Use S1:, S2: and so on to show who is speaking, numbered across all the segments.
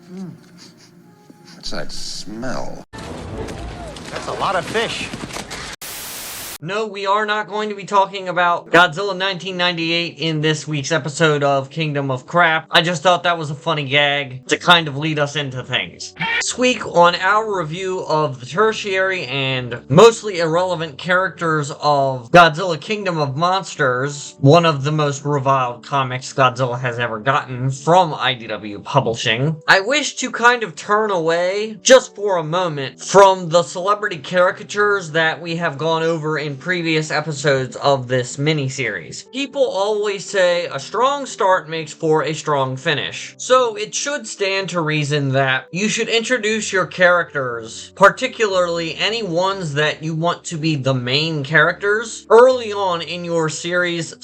S1: What's that smell?
S2: That's a lot of fish.
S3: No, we are not going to be talking about Godzilla 1998 in this week's episode of Kingdom of Crap. I just thought that was a funny gag to kind of lead us into things. This week on our review of the tertiary and mostly irrelevant characters of Godzilla Kingdom of Monsters, one of the most reviled comics Godzilla has ever gotten from IDW Publishing, I wish to kind of turn away, just for a moment, from the celebrity caricatures that we have gone over in previous episodes of this miniseries. People always say a strong start makes for a strong finish. So it should stand to reason that you should introduce your characters, particularly any ones that you want to be the main characters, early on in your series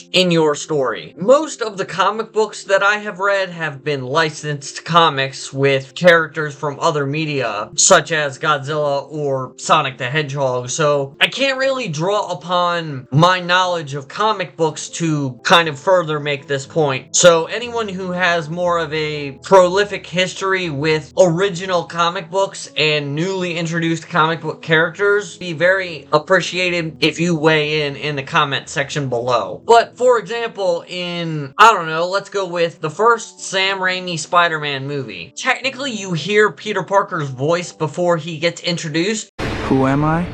S3: / in your story. Most of the comic books that I have read have been licensed comics with characters from other media, such as Godzilla or Sonic the Hedgehog, so I can't really draw upon my knowledge of comic books to kind of further make this point. So anyone who has more of a prolific history with original comic books and newly introduced comic book characters, be very appreciated if you weigh in the comment section below. But for example, in, I don't know, let's go with the first Sam Raimi Spider-Man movie. Technically you hear Peter Parker's voice before he gets introduced.
S4: Who am I?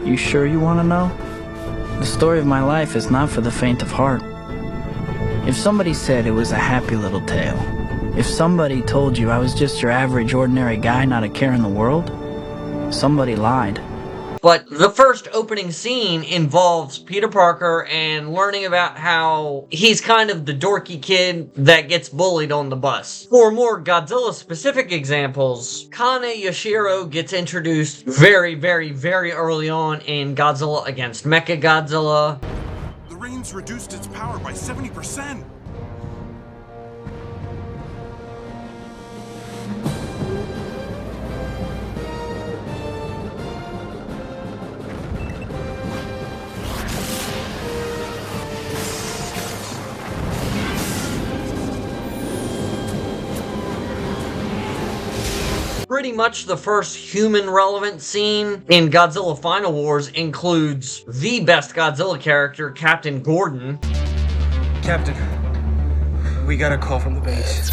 S4: You sure you want to know? The story of my life is not for the faint of heart. If somebody said it was a happy little tale, if somebody told you I was just your average ordinary guy not a care in the world, somebody lied.
S3: But the first opening scene involves Peter Parker and learning about how he's kind of the dorky kid that gets bullied on the bus. For more Godzilla-specific examples, Kane Yashiro gets introduced very, very, very early on in Godzilla against Mechagodzilla.
S5: The rain's reduced its power by 70%.
S3: Pretty much the first human-relevant scene in Godzilla Final Wars includes the best Godzilla character, Captain Gordon.
S6: Captain, we got a call from the base.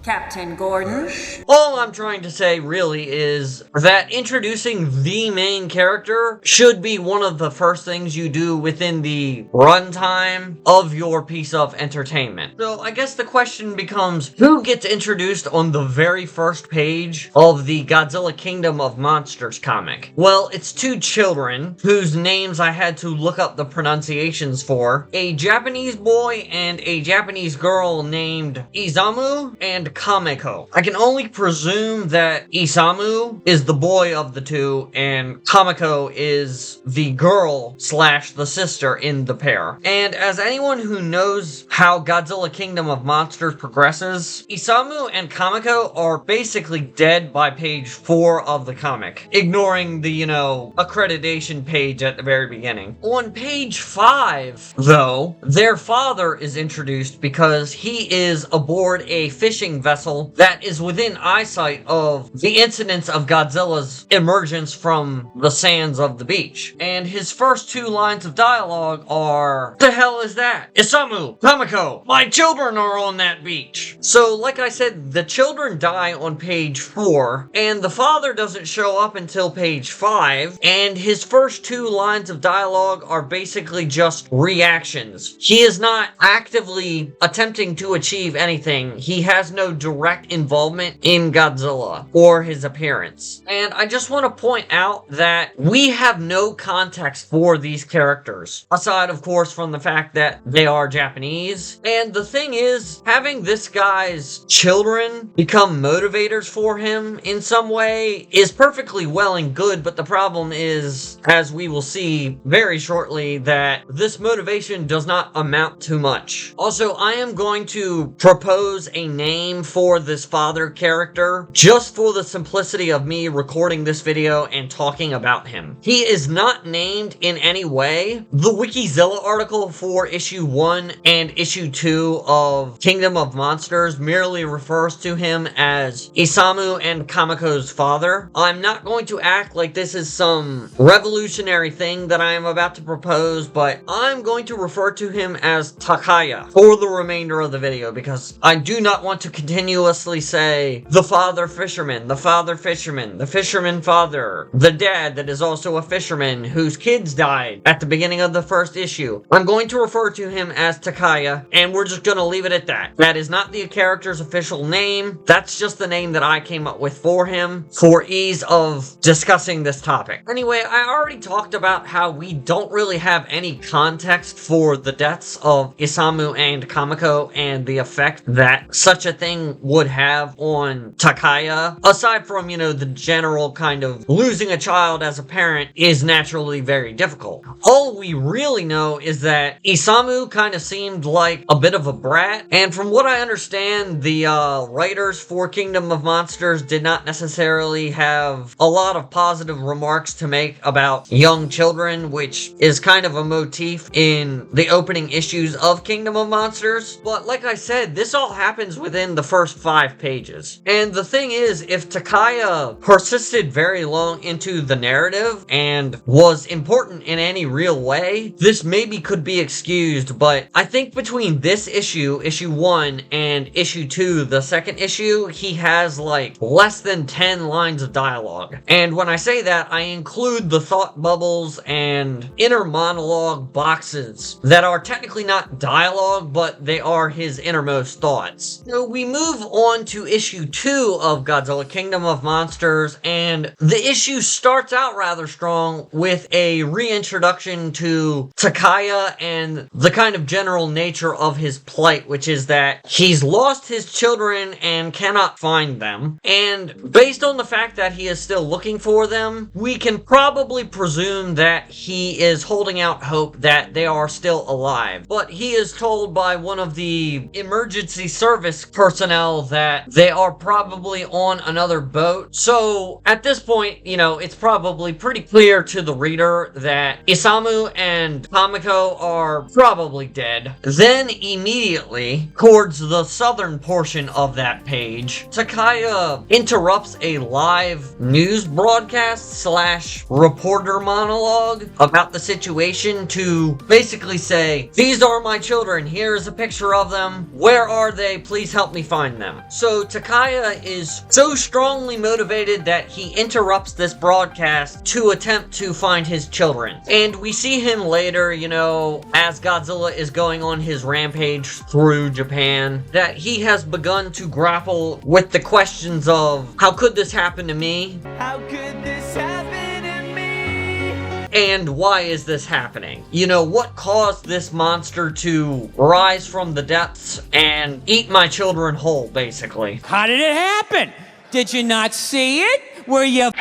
S7: Captain Gordon.
S3: All I'm trying to say really is that introducing the main character should be one of the first things you do within the runtime of your piece of entertainment. So I guess the question becomes, who gets introduced on the very first page of the Godzilla Kingdom of Monsters comic? Well, it's two children whose names I had to look up the pronunciations for. A Japanese boy and a Japanese girl named Isamu and Kameko. I can only presume that Isamu is the boy of the two and Kameko is the girl / the sister in the pair. And as anyone who knows how Godzilla Kingdom of Monsters progresses, Isamu and Kameko are basically dead by page 4 of the comic, ignoring the, accreditation page at the very beginning. On page 5, though, their father is introduced because he is aboard a fishing vessel that is within eyesight of the incidents of Godzilla's emergence from the sands of the beach. And his first 2 lines of dialogue are, "What the hell is that? Isamu, Kameko, my children are on that beach." So, like I said, the children die on page 4, and the father doesn't show up until page 5, and his first 2 lines of dialogue are basically just reactions. He is not actively attempting to achieve anything. He has no direct involvement in Godzilla or his appearance. And I just want to point out that we have no context for these characters, aside of course from the fact that they are Japanese. And the thing is, having this guy's children become motivators for him in some way is perfectly well and good, but the problem is, as we will see very shortly, that this motivation does not amount to much. Also, I am going to propose a name name for this father character, just for the simplicity of me recording this video and talking about him. He is not named in any way. The Wikizilla article for issue 1 and issue 2 of Kingdom of Monsters merely refers to him as Isamu and Kameko's father. I'm not going to act like this is some revolutionary thing that I am about to propose, but I'm going to refer to him as Takaya for the remainder of the video, because I do not want to continuously say the father fisherman, the father fisherman, the fisherman father, the dad that is also a fisherman whose kids died at the beginning of the first issue. I'm going to refer to him as Takaya, and we're just going to leave it at that. That is not the character's official name. That's just the name that I came up with for him for ease of discussing this topic. Anyway, I already talked about how we don't really have any context for the deaths of Isamu and Kameko and the effect that such a thing would have on Takaya. Aside from, the general kind of losing a child as a parent is naturally very difficult. All we really know is that Isamu kind of seemed like a bit of a brat, and from what I understand, the writers for Kingdom of Monsters did not necessarily have a lot of positive remarks to make about young children, which is kind of a motif in the opening issues of Kingdom of Monsters. But like I said, this all happens within the first 5 pages. And the thing is, if Takaya persisted very long into the narrative and was important in any real way, this maybe could be excused, but I think between this issue, issue 1, and issue 2, the second issue, he has like less than 10 lines of dialogue. And when I say that, I include the thought bubbles and inner monologue boxes that are technically not dialogue, but they are his innermost thoughts. So we move on to issue 2 of Godzilla Kingdom of Monsters, and the issue starts out rather strong with a reintroduction to Takaya and the kind of general nature of his plight, which is that he's lost his children and cannot find them. And based on the fact that he is still looking for them, we can probably presume that he is holding out hope that they are still alive. But he is told by one of the emergency service personnel that they are probably on another boat. So at this point, it's probably pretty clear to the reader that Isamu and Kameko are probably dead. Then immediately, towards the southern portion of that page, Takaya interrupts a live news broadcast / reporter monologue about the situation to basically say, "These are my children, here's a picture of them, where are they, please help me find them." So Takaya is so strongly motivated that he interrupts this broadcast to attempt to find his children. And we see him later, as Godzilla is going on his rampage through Japan, that he has begun to grapple with the questions of, how could this happen to me?
S8: How could this happen to me?
S3: And why is this happening? What caused this monster to rise from the depths and eat my children whole, basically?
S8: How did it happen? Did you not see it? Were you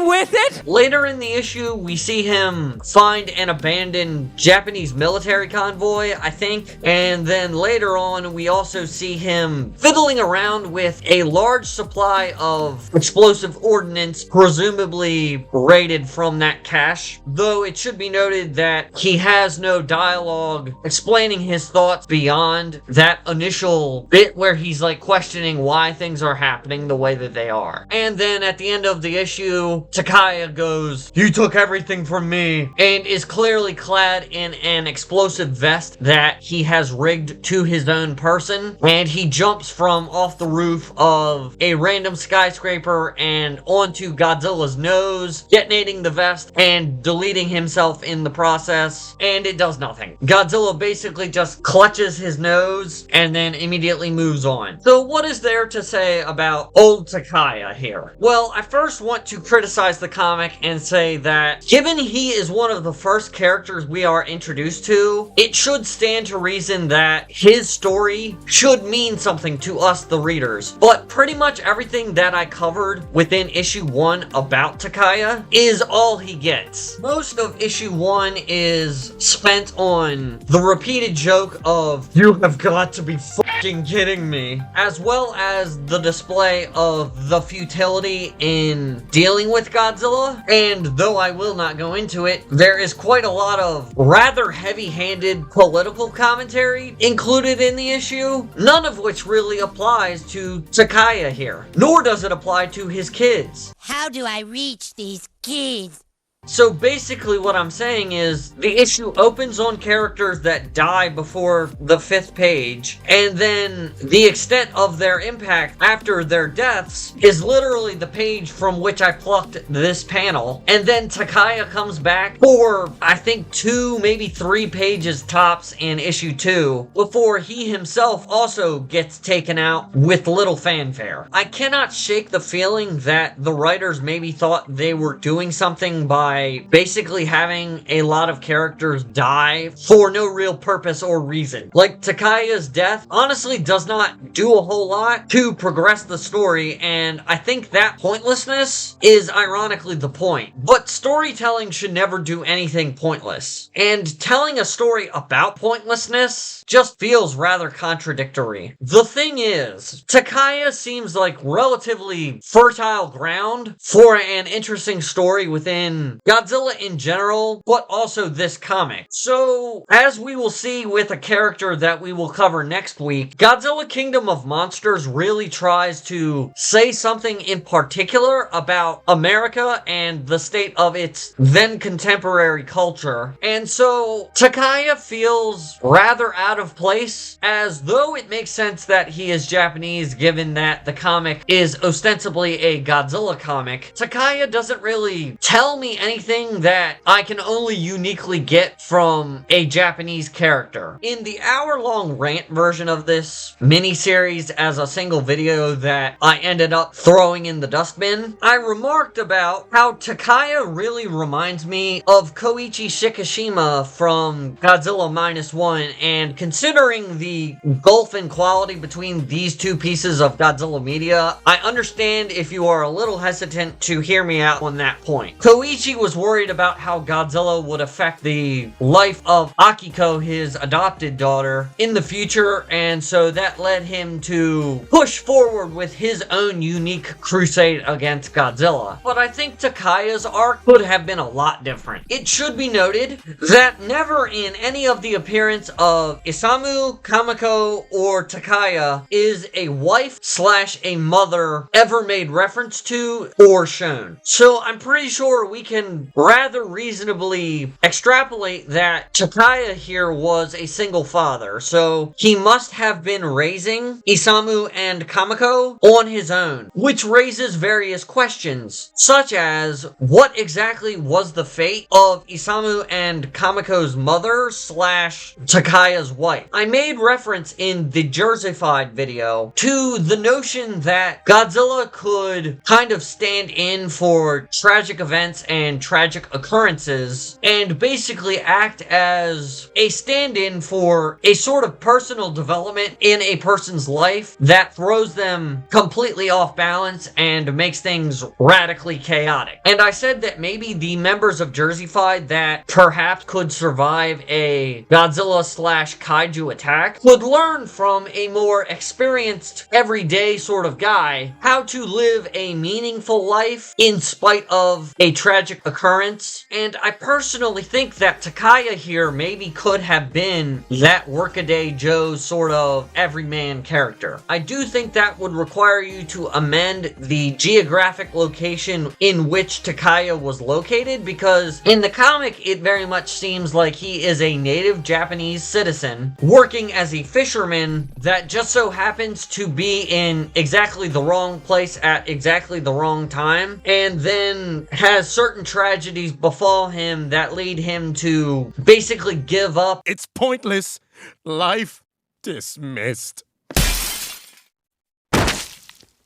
S8: with it?
S3: Later in the issue, we see him find an abandoned Japanese military convoy, I think. And then later on, we also see him fiddling around with a large supply of explosive ordnance, presumably raided from that cache. Though it should be noted that he has no dialogue explaining his thoughts beyond that initial bit where he's like questioning why things are happening the way that they are. And then at the end of the issue, Takaya goes, "You took everything from me," and is clearly clad in an explosive vest that he has rigged to his own person, and he jumps from off the roof of a random skyscraper and onto Godzilla's nose, detonating the vest and deleting himself in the process, and it does nothing. Godzilla basically just clutches his nose and then immediately moves on. So what is there to say about old Takaya here? Well, I first want to criticize the comic and say that given he is one of the first characters we are introduced to, it should stand to reason that his story should mean something to us, the readers. But pretty much everything that I covered within issue 1 about Takaya is all he gets. Most of issue 1 is spent on the repeated joke of, "You have got to be fucking kidding me? As well as the display of the futility in dealing with Godzilla. And though I will not go into it, there is quite a lot of rather heavy-handed political commentary included in the issue, none of which really applies to Takaya here, nor does it apply to his kids.
S9: How do I reach these kids?
S3: So basically what I'm saying is, the issue opens on characters that die before the 5th page, and then the extent of their impact after their deaths is literally the page from which I plucked this panel, and then Takaya comes back for, I think, 2, maybe 3 pages tops in issue 2, before he himself also gets taken out with little fanfare. I cannot shake the feeling that the writers maybe thought they were doing something by basically having a lot of characters die for no real purpose or reason. Like, Takaya's death honestly does not do a whole lot to progress the story, and I think that pointlessness is ironically the point. But storytelling should never do anything pointless, and telling a story about pointlessness just feels rather contradictory. The thing is, Takaya seems like relatively fertile ground for an interesting story within Godzilla in general, but also this comic. So, as we will see with a character that we will cover next week, Godzilla Kingdom of Monsters really tries to say something in particular about America and the state of its then contemporary culture. And so, Takaya feels rather out of place, as though it makes sense that he is Japanese given that the comic is ostensibly a Godzilla comic. Takaya doesn't really tell me anything that I can only uniquely get from a Japanese character. In the hour-long rant version of this mini-series as a single video that I ended up throwing in the dustbin, I remarked about how Takaya really reminds me of Koichi Shikishima from Godzilla -1, and considering the gulf in quality between these two pieces of Godzilla media, I understand if you are a little hesitant to hear me out on that point. Koichi was worried about how Godzilla would affect the life of Akiko, his adopted daughter, in the future, and so that led him to push forward with his own unique crusade against Godzilla. But I think Takaya's arc could have been a lot different. It should be noted that never in any of the appearance of Isamu, Kameko, or Takaya is a wife / a mother ever made reference to or shown. So I'm pretty sure we can rather reasonably extrapolate that Takaya here was a single father, so he must have been raising Isamu and Kameko on his own, which raises various questions, such as what exactly was the fate of Isamu and Kameko's mother / Takaya's wife. I made reference in the Jerseyfied video to the notion that Godzilla could kind of stand in for tragic events and tragic occurrences and basically act as a stand-in for a sort of personal development in a person's life that throws them completely off balance and makes things radically chaotic. And I said that maybe the members of Jerseyfied that perhaps could survive a Godzilla / kaiju attack would learn from a more experienced, everyday sort of guy how to live a meaningful life in spite of a tragic occurrence. And I personally think that Takaya here maybe could have been that workaday Joe sort of everyman character. I do think that would require you to amend the geographic location in which Takaya was located, because in the comic it very much seems like he is a native Japanese citizen working as a fisherman that just so happens to be in exactly the wrong place at exactly the wrong time, and then has certain tragedies befall him that lead him to basically give up.
S5: It's pointless. Life dismissed.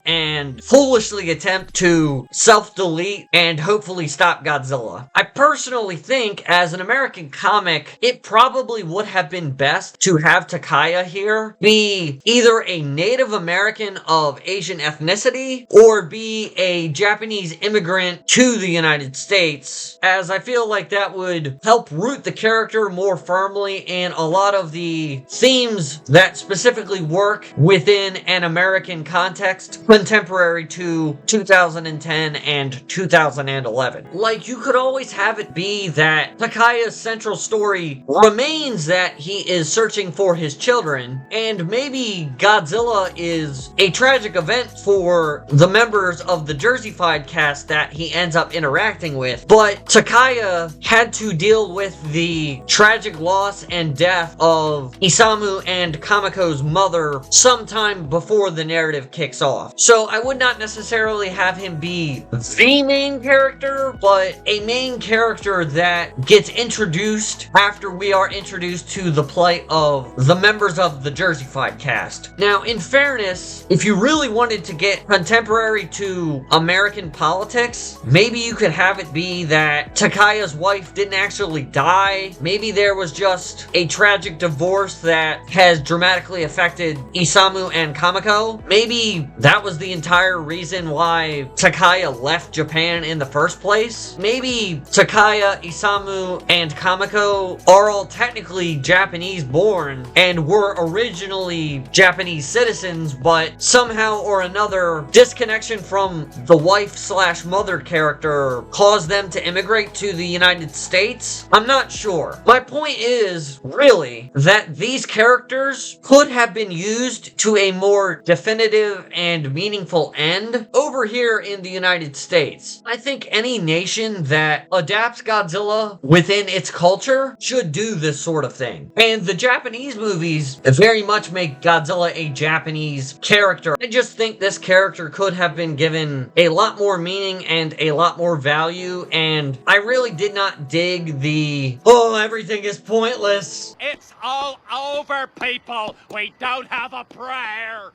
S3: and foolishly attempt to self-delete and hopefully stop Godzilla. I personally think, as an American comic, it probably would have been best to have Takaya here be either a Native American of Asian ethnicity or be a Japanese immigrant to the United States, as I feel like that would help root the character more firmly in a lot of the themes that specifically work within an American context contemporary to 2010 and 2011. Like, you could always have it be that Takaya's central story remains that he is searching for his children, and maybe Godzilla is a tragic event for the members of the Jerseyfied cast that he ends up interacting with, but Takaya had to deal with the tragic loss and death of Isamu and Kameko's mother sometime before the narrative kicks off. So I would not necessarily have him be the main character, but a main character that gets introduced after we are introduced to the plight of the members of the Jerseyfied cast. Now, in fairness, if you really wanted to get contemporary to American politics, maybe you could have it be that Takaya's wife didn't actually die. Maybe there was just a tragic divorce that has dramatically affected Isamu and Kameko. Maybe that was the entire reason why Takaya left Japan in the first place. Maybe Takaya, Isamu, and Kameko are all technically Japanese born and were originally Japanese citizens, but somehow or another, disconnection from the wife/mother character caused them to immigrate to the United States. I'm not sure. My point is, really, that these characters could have been used to a more definitive and meaningful end over here in the United States. I think any nation that adapts Godzilla within its culture should do this sort of thing. And the Japanese movies very much make Godzilla a Japanese character. I just think this character could have been given a lot more meaning and a lot more value, and I really did not dig the, oh, everything is pointless.
S8: It's all over, people. We don't have a prayer.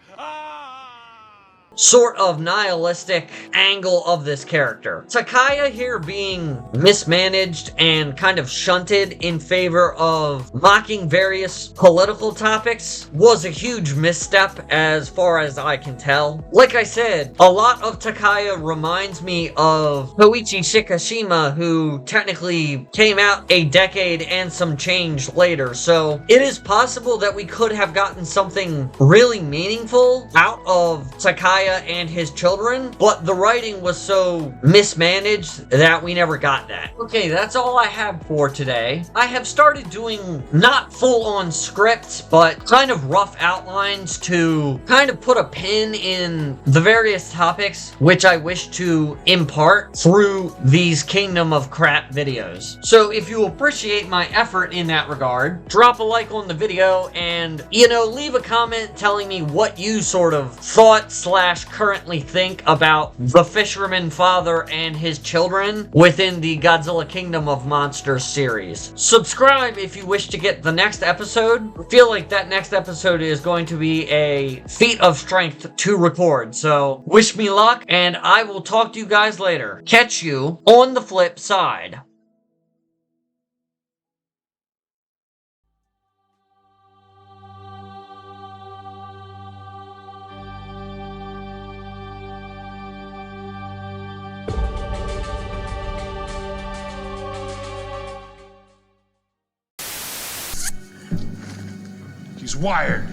S3: Sort of nihilistic angle of this character. Takaya here being mismanaged and kind of shunted in favor of mocking various political topics was a huge misstep as far as I can tell. Like I said, a lot of Takaya reminds me of Koichi Shikishima, who technically came out a decade and some change later, so it is possible that we could have gotten something really meaningful out of Takaya and his children, but the writing was so mismanaged that we never got that. Okay, that's all I have for today. I have started doing not full-on scripts, but kind of rough outlines to kind of put a pin in the various topics which I wish to impart through these Kingdom of Crap videos. So if you appreciate my effort in that regard, drop a like on the video and, leave a comment telling me what you sort of thought / currently think about the Fisherman father and his children within the Godzilla Kingdom of Monsters series. Subscribe if you wish to get the next episode. I feel like that next episode is going to be a feat of strength to record, so wish me luck, and I will talk to you guys later. Catch you on the flip side.
S5: He's wired.